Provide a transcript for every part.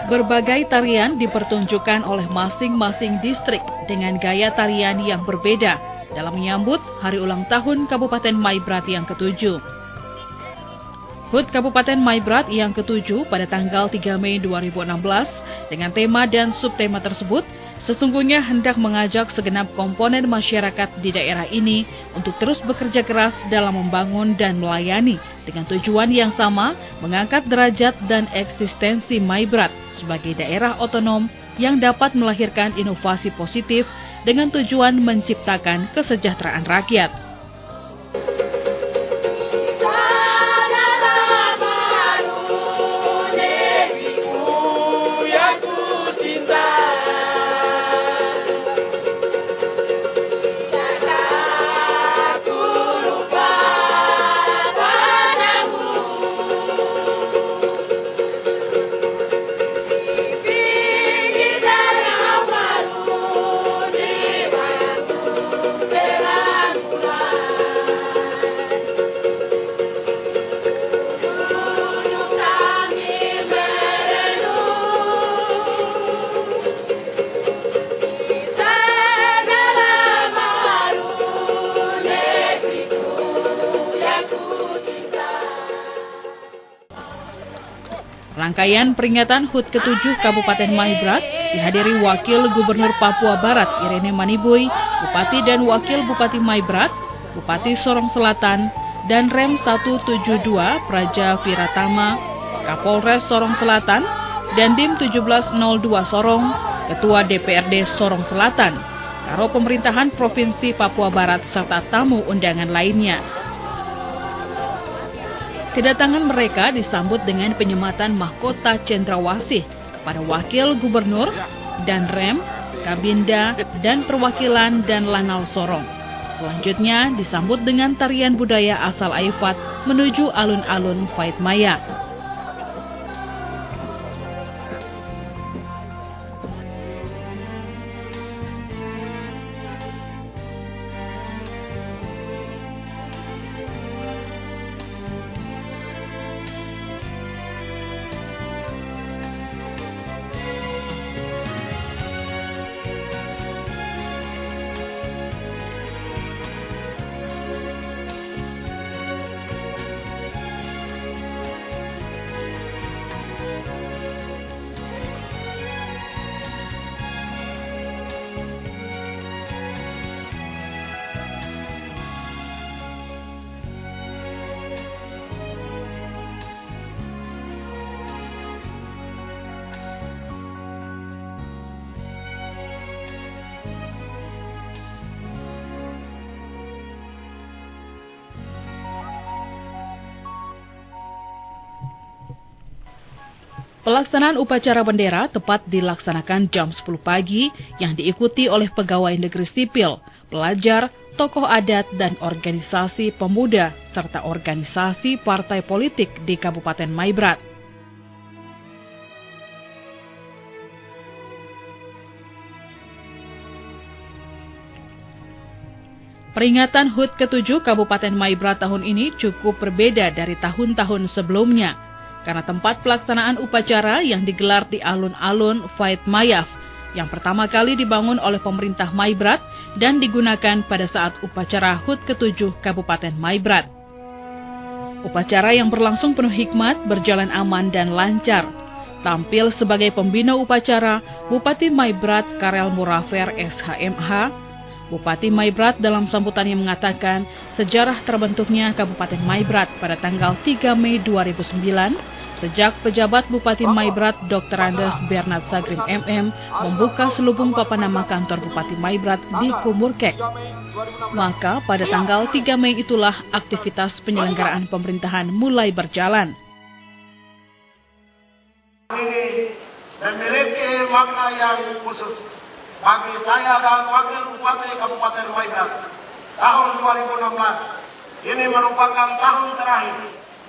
Berbagai tarian dipertunjukkan oleh masing-masing distrik dengan gaya tarian yang berbeda dalam menyambut hari ulang tahun Kabupaten Maibrat yang ke-7. HUT Kabupaten Maibrat yang ke-7 pada tanggal 3 Mei 2016 dengan tema dan subtema tersebut sesungguhnya hendak mengajak segenap komponen masyarakat di daerah ini untuk terus bekerja keras dalam membangun dan melayani dengan tujuan yang sama, mengangkat derajat dan eksistensi Maibrat sebagai daerah otonom yang dapat melahirkan inovasi positif dengan tujuan menciptakan kesejahteraan rakyat. Rangkaian peringatan HUT ke-7 Kabupaten Maibrat dihadiri Wakil Gubernur Papua Barat Irene Maniboy, Bupati dan Wakil Bupati Maibrat, Bupati Sorong Selatan, dan Rem 172 Praja Viratama, Kapolres Sorong Selatan, dan Dim 1702 Sorong, Ketua DPRD Sorong Selatan, Karo Pemerintahan Provinsi Papua Barat, serta tamu undangan lainnya. Kedatangan mereka disambut dengan penyematan mahkota cendrawasih kepada Wakil Gubernur dan Rem, Kabinda, dan perwakilan dan Lanal Sorong. Selanjutnya disambut dengan tarian budaya asal Aifat menuju alun-alun Fait Maya. Pelaksanaan upacara bendera tepat dilaksanakan jam 10 pagi yang diikuti oleh pegawai negeri sipil, pelajar, tokoh adat, dan organisasi pemuda, serta organisasi partai politik di Kabupaten Maibrat. Peringatan HUT ke-7 Kabupaten Maibrat tahun ini cukup berbeda dari tahun-tahun sebelumnya, karena tempat pelaksanaan upacara yang digelar di alun-alun Fait Maya yang pertama kali dibangun oleh pemerintah Maibrat dan digunakan pada saat upacara HUT ke-7 Kabupaten Maibrat. Upacara yang berlangsung penuh hikmat, berjalan aman dan lancar. Tampil sebagai pembina upacara Bupati Maibrat Karel Murafer SHMH. Bupati Maibrat dalam sambutannya mengatakan sejarah terbentuknya Kabupaten Maibrat pada tanggal 3 Mei 2009 sejak pejabat Bupati Maibrat Dr. Andes Bernard Sagrin MM membuka selubung papan nama kantor Bupati Maibrat di Kumurkek. Maka pada tanggal 3 Mei itulah aktivitas penyelenggaraan pemerintahan mulai berjalan. Ini memiliki makna yang khusus bagi saya dan Wakil Bupati Kabupaten Maibrat. Tahun 2016 ini merupakan tahun terakhir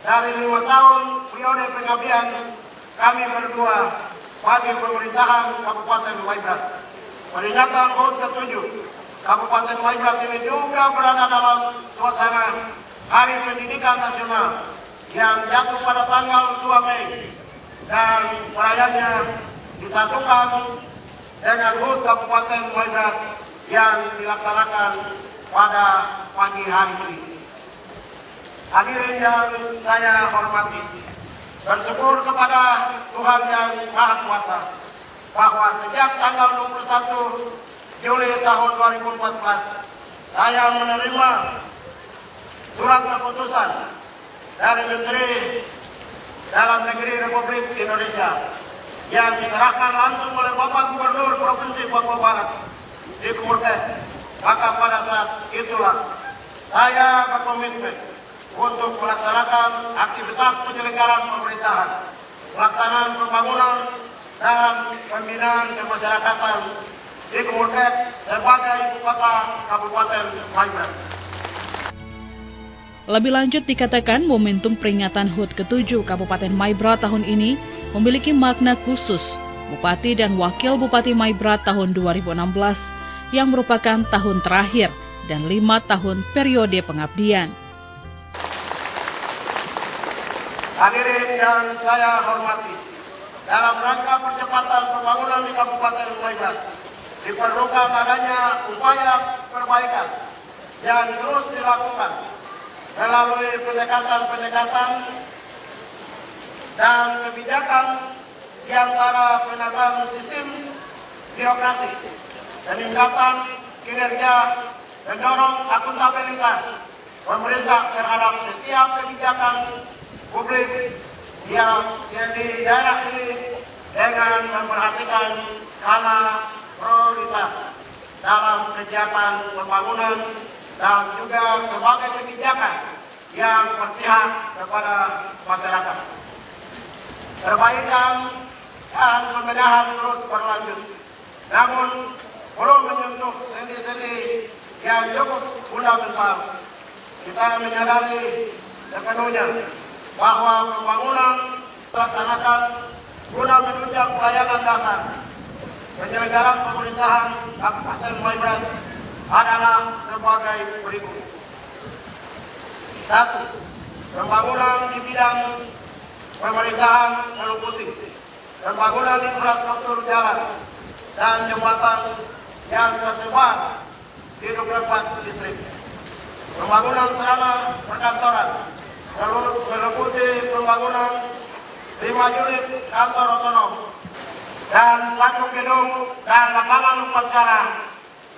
dari 5 tahun periode pengabdian kami berdua bagi pemerintahan Kabupaten Maibrat. Peringatan HUT ke-7 Kabupaten Maibrat ini juga berada dalam suasana Hari Pendidikan Nasional yang jatuh pada tanggal 2 Mei dan perayaannya disatukan dengan HUT Kabupaten Maibrat yang dilaksanakan pada pagi hari ini. Hadirin yang saya hormati, bersyukur kepada Tuhan yang Maha Kuasa bahwa sejak tanggal 21 Juli tahun 2014 saya menerima surat keputusan dari Menteri Dalam Negeri Republik Indonesia yang diserahkan langsung oleh Bapak Gubernur Provinsi Papua Barat di Kumurken. Maka pada saat itulah saya berkomitmen untuk melaksanakan aktivitas penyelenggaraan pemerintahan, pelaksanaan pembangunan dan pembinaan kemasyarakatan di Kumurken sebagai ibu kota Kabupaten Maibrat. Lebih lanjut dikatakan momentum peringatan HUT ke-7 Kabupaten Maibrat tahun ini memiliki makna khusus. Bupati dan Wakil Bupati Maibrat tahun 2016 yang merupakan tahun terakhir dan 5 tahun periode pengabdian. Hadirin yang saya hormati, dalam rangka percepatan pembangunan di Kabupaten Maibrat diperlukan adanya upaya perbaikan yang terus dilakukan melalui pendekatan-pendekatan dan kebijakan di antara penataan sistem birokrasi, peningkatan kinerja, mendorong akuntabilitas pemerintah terhadap setiap kebijakan publik yang di daerah ini dengan memperhatikan skala prioritas dalam kegiatan pembangunan dan juga sebagai kebijakan yang berpihak kepada masyarakat. Perbaikan dan pembenahan terus berlanjut, namun belum menyentuh sendi-sendi yang cukup fundamental. Kita menyadari sepenuhnya bahwa pembangunan dilaksanakan guna menunjang pelayanan dasar. Penyelenggaraan pemerintahan Kabupaten Maibrat adalah sebagai berikut. 1. Pembangunan di bidang pemerintahan Teluk Putih, pembangunan infrastruktur jalan dan jembatan yang tersebar di 24 distrik, pembangunan sarana perkantoran, Teluk Putih pembangunan 5 unit kantor otonom dan 1 gedung dan lapangan upacara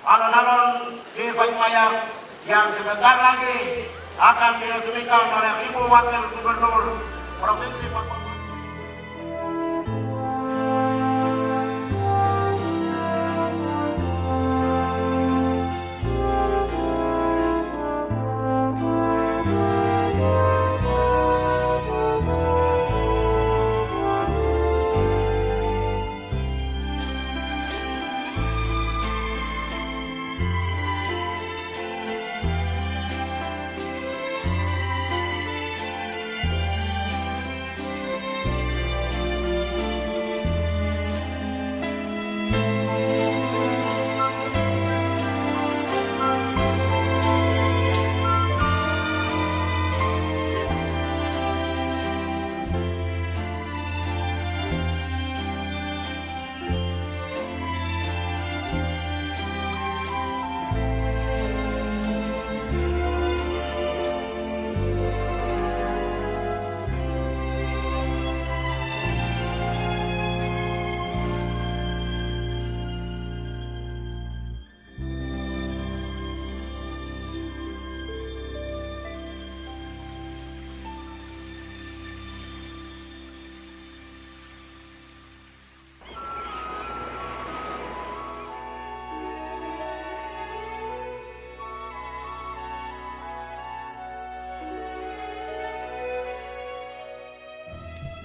alun-alun di Faitmaya yang sebentar lagi akan diresmikan oleh Ibu Wakil Gubernur Provinsi Papua.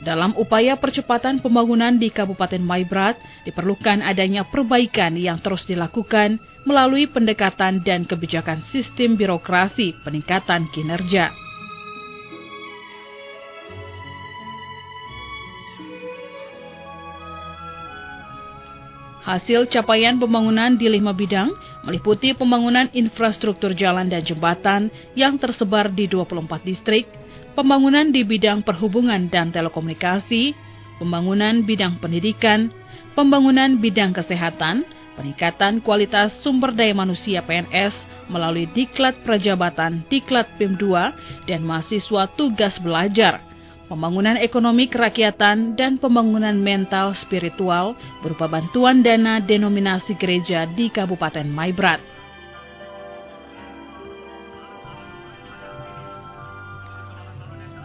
Dalam upaya percepatan pembangunan di Kabupaten Maibrat, diperlukan adanya perbaikan yang terus dilakukan melalui pendekatan dan kebijakan sistem birokrasi peningkatan kinerja. Hasil capaian pembangunan di 5 bidang meliputi pembangunan infrastruktur jalan dan jembatan yang tersebar di 24 distrik, pembangunan di bidang perhubungan dan telekomunikasi, pembangunan bidang pendidikan, pembangunan bidang kesehatan, peningkatan kualitas sumber daya manusia PNS melalui Diklat Prajabatan, Diklat PIM 2, dan mahasiswa tugas belajar, pembangunan ekonomi kerakyatan, dan pembangunan mental spiritual berupa bantuan dana denominasi gereja di Kabupaten Maibrat.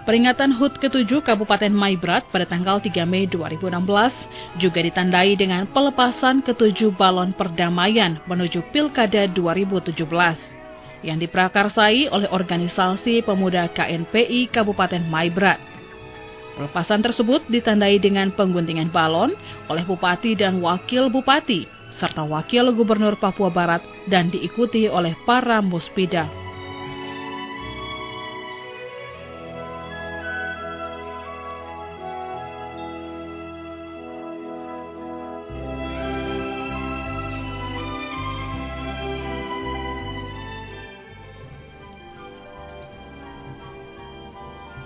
Peringatan HUT ke-7 Kabupaten Maibrat pada tanggal 3 Mei 2016 juga ditandai dengan pelepasan ke-7 balon perdamaian menuju Pilkada 2017 yang diprakarsai oleh organisasi pemuda KNPI Kabupaten Maibrat. Pelepasan tersebut ditandai dengan pengguntingan balon oleh Bupati dan Wakil Bupati, serta Wakil Gubernur Papua Barat dan diikuti oleh para muspida.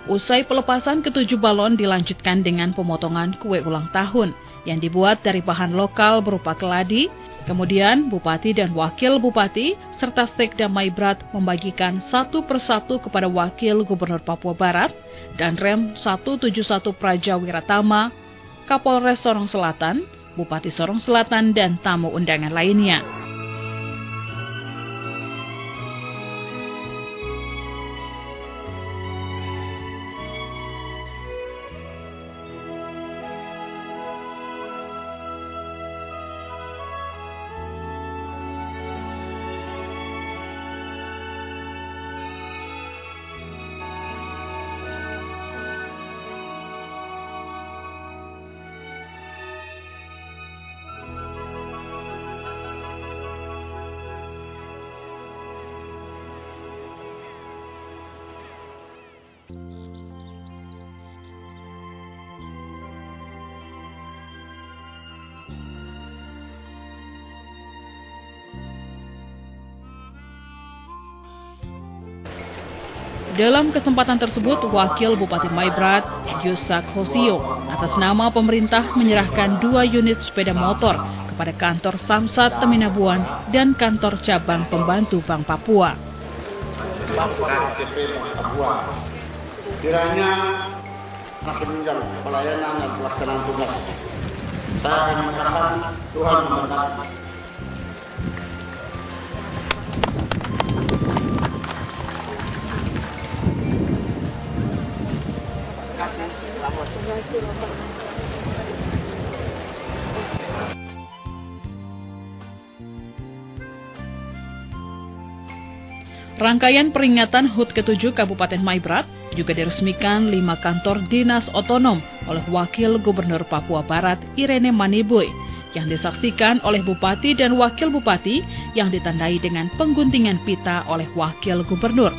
Usai pelepasan ke-7 balon dilanjutkan dengan pemotongan kue ulang tahun yang dibuat dari bahan lokal berupa keladi. Kemudian Bupati dan Wakil Bupati serta Sekda Maibrat membagikan satu persatu kepada Wakil Gubernur Papua Barat dan Rem 171 Praja Wiratama, Kapolres Sorong Selatan, Bupati Sorong Selatan, dan tamu undangan lainnya. Dalam kesempatan tersebut, Wakil Bupati Maibrat, Yusak Hosio, atas nama pemerintah menyerahkan 2 unit sepeda motor kepada kantor Samsat Teminabuan dan kantor cabang pembantu Bank Papua. KCP Papua. Kiranya makin menunjang pelayanan dan pelaksanaan tugas. Saya akan mengatakan Tuhan memberkati. Rangkaian peringatan HUT ke-7 Kabupaten Maibrat juga diresmikan 5 kantor dinas otonom oleh Wakil Gubernur Papua Barat Irene Maniboy yang disaksikan oleh Bupati dan Wakil Bupati yang ditandai dengan pengguntingan pita oleh Wakil Gubernur.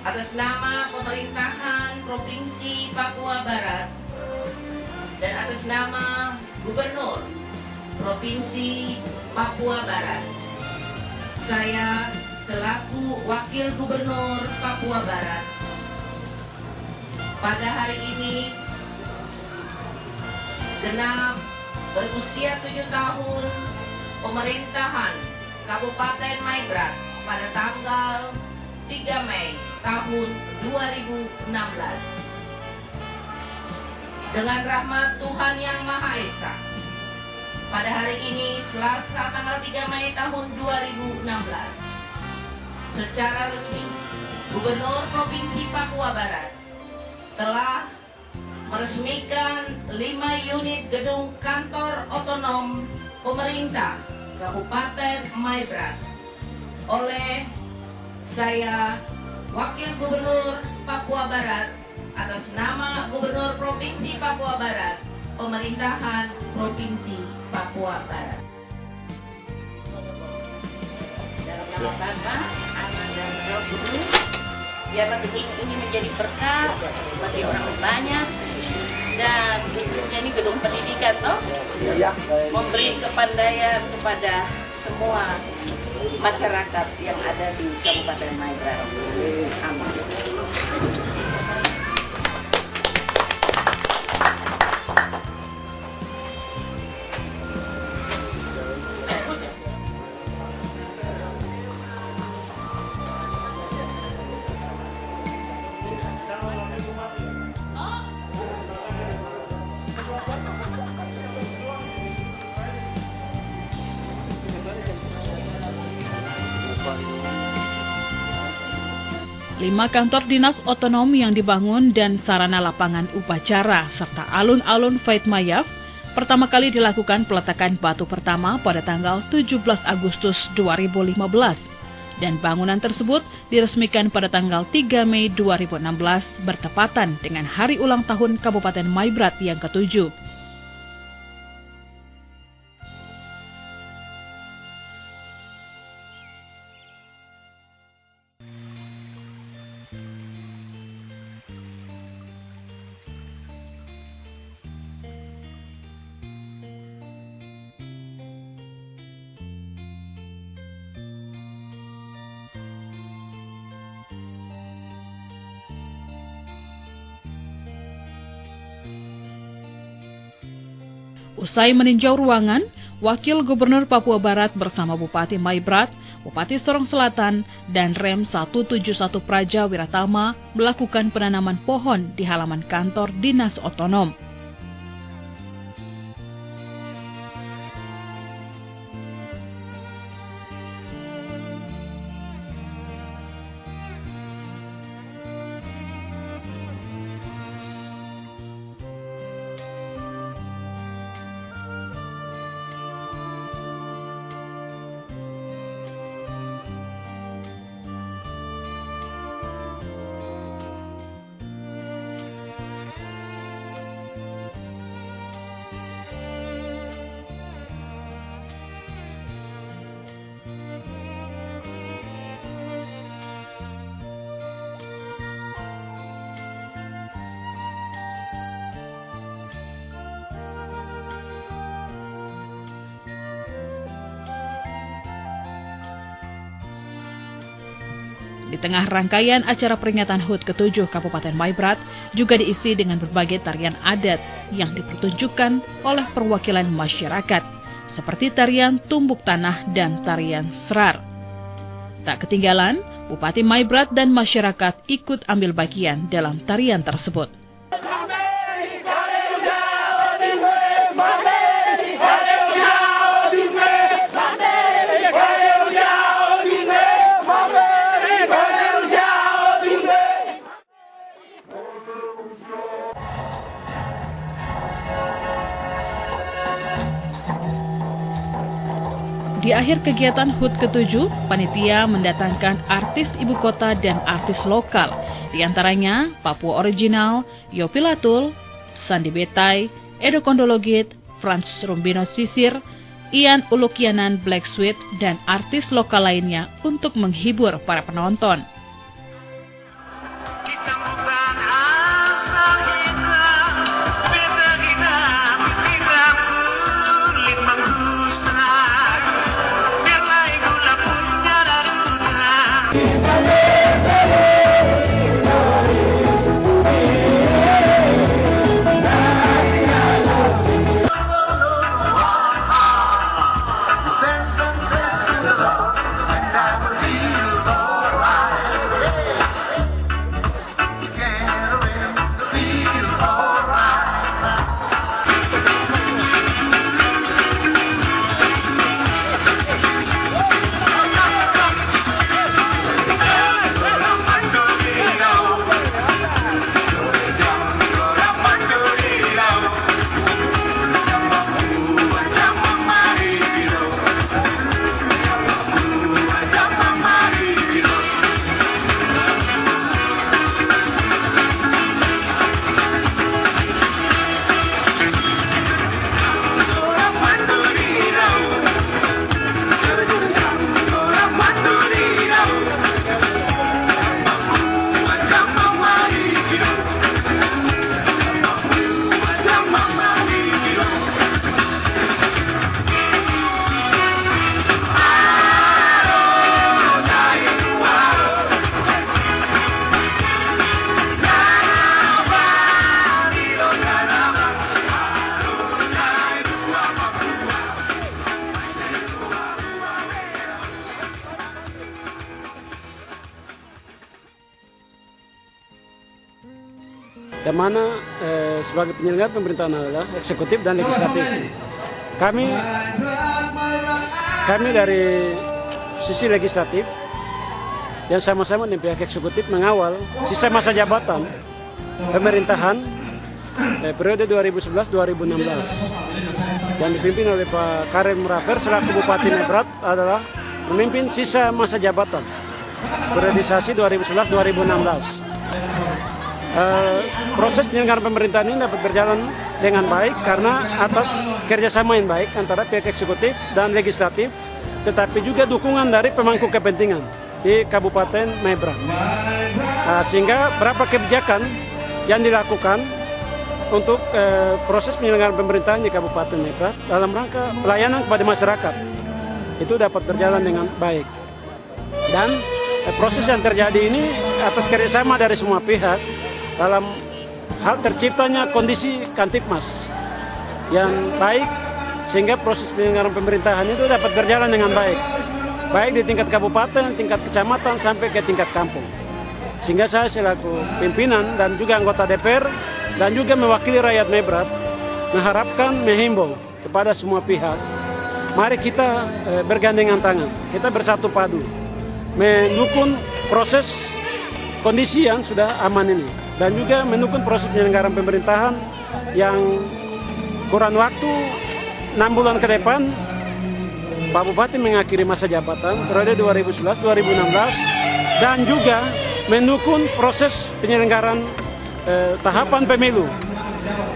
Atas nama pemerintahan Provinsi Papua Barat dan atas nama Gubernur Provinsi Papua Barat, saya selaku Wakil Gubernur Papua Barat pada hari ini genap berusia 7 tahun pemerintahan Kabupaten Maibrat pada tanggal 3 Mei tahun 2016. Dengan rahmat Tuhan Yang Maha Esa, pada hari ini Selasa tanggal 3 Mei tahun 2016, secara resmi Gubernur Provinsi Papua Barat telah meresmikan 5 unit gedung kantor otonom pemerintah Kabupaten Maibrat oleh Saya, Wakil Gubernur Papua Barat, atas nama Gubernur Provinsi Papua Barat, Pemerintahan Provinsi Papua Barat. Dalam nama Bapa, Anak dan Roh Kudus, biarlah gedung ini menjadi berkah bagi orang banyak, dan khususnya ini gedung pendidikan, toh, memberi kepandaian kepada semua masyarakat yang ada di Kabupaten Maibrat. Amin. Lima kantor dinas otonom yang dibangun dan sarana lapangan upacara serta alun-alun Faitmayaf pertama kali dilakukan peletakan batu pertama pada tanggal 17 Agustus 2015 dan bangunan tersebut diresmikan pada tanggal 3 Mei 2016 bertepatan dengan hari ulang tahun Kabupaten Maibrat yang ke-7. Usai meninjau ruangan, Wakil Gubernur Papua Barat bersama Bupati Maibrat, Bupati Sorong Selatan, dan Rem 171 Praja Wiratama melakukan penanaman pohon di halaman kantor dinas otonom. Di tengah rangkaian acara peringatan HUT ke-7 Kabupaten Maibrat juga diisi dengan berbagai tarian adat yang dipertunjukkan oleh perwakilan masyarakat, seperti tarian tumbuk tanah dan tarian serar. Tak ketinggalan, Bupati Maibrat dan masyarakat ikut ambil bagian dalam tarian tersebut. Di akhir kegiatan HUT ke-7, panitia mendatangkan artis ibu kota dan artis lokal, di antaranya Papua Original, Yopilatul, Sandi Betai, Edo Kondologit, Frans Rumbino Sisir, Ian Ulukianan Black Sweet, dan artis lokal lainnya untuk menghibur para penonton. mana sebagai penyelenggara pemerintahan adalah eksekutif dan legislatif. Kami dari sisi legislatif yang sama-sama dengan pihak eksekutif mengawal sisa masa jabatan pemerintahan periode 2011-2016 yang dipimpin oleh Pak Karim Rafer selaku Bupati Maibrat adalah memimpin sisa masa jabatan periodisasi 2011-2016. Proses penyelenggaraan pemerintahan ini dapat berjalan dengan baik karena atas kerjasama yang baik antara pihak eksekutif dan legislatif, tetapi juga dukungan dari pemangku kepentingan di Kabupaten Maibrat. Sehingga berapa kebijakan yang dilakukan untuk proses penyelenggaraan pemerintahan di Kabupaten Maibrat dalam rangka pelayanan kepada masyarakat itu dapat berjalan dengan baik. Dan proses yang terjadi ini atas kerjasama dari semua pihak dalam hal terciptanya kondisi Kamtipmas yang baik sehingga proses penyelenggaraan pemerintahan itu dapat berjalan dengan baik. Baik di tingkat kabupaten, tingkat kecamatan sampai ke tingkat kampung. Sehingga saya selaku pimpinan dan juga anggota DPR dan juga mewakili rakyat Maibrat mengharapkan, menghimbau kepada semua pihak, mari kita bergandengan tangan, kita bersatu padu mendukung proses kondisi yang sudah aman ini dan juga mendukung proses penyelenggaraan pemerintahan yang kurang waktu 6 bulan ke depan Pak Bupati mengakhiri masa jabatan periode 2011-2016 dan juga mendukung proses penyelenggaraan tahapan pemilu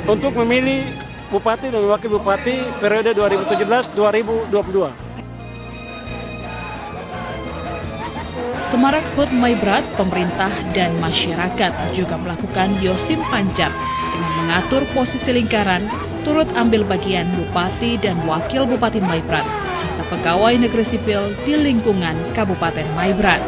untuk memilih Bupati dan Wakil Bupati periode 2017-2022. Semarak HUT Maibrat, pemerintah dan masyarakat juga melakukan yosim panjat dengan mengatur posisi lingkaran, turut ambil bagian Bupati dan Wakil Bupati Maibrat serta pegawai negeri sipil di lingkungan Kabupaten Maibrat.